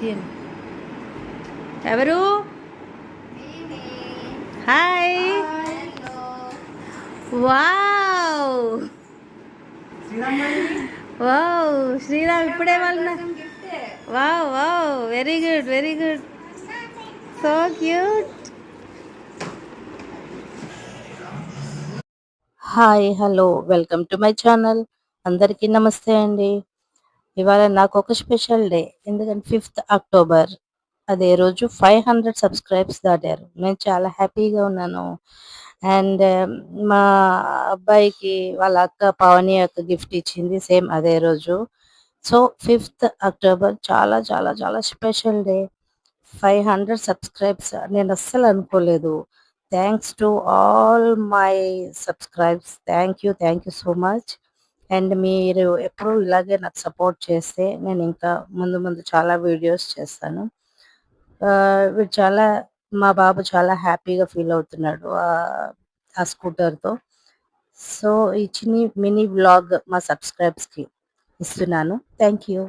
Scene ఎవరు? Hi. Wow wow Sriram ఇప్పుడే వాళ్ళ. Wow wow very good very good, so cute. Hi hello welcome to my channel. అందరికీ నమస్తే అండి. ఇవాళ నాకు ఒక స్పెషల్ డే, ఎందుకంటే 5th అక్టోబర్. అదే రోజు 500 సబ్స్క్రైబ్స్ దాటారు. నేను చాలా హ్యాపీగా ఉన్నాను. అండ్ మా అబ్బాయికి వాళ్ళ అక్క పావని అక్క గిఫ్ట్ ఇచ్చింది సేమ్ అదే రోజు. సో 5th అక్టోబర్ చాలా చాలా చాలా స్పెషల్ డే. 500 సబ్స్క్రైబ్స్ నేను అస్సలు అనుకోలేదు. Thanks to all my subscribes. Thank you so much. And మీరు ఎప్పుడూ ఇలాగే నాకు సపోర్ట్ చేస్తే నేను ఇంకా ముందు ముందు చాలా వీడియోస్ చేస్తాను. వీడు చాలా, మా బాబు చాలా హ్యాపీగా ఫీల్ అవుతున్నాడు ఆ స్కూటర్తో. సో ఈ చిన్ని మినీ వ్లాగ్ మా సబ్స్క్రైబ్స్కి ఇస్తున్నాను. Thank you.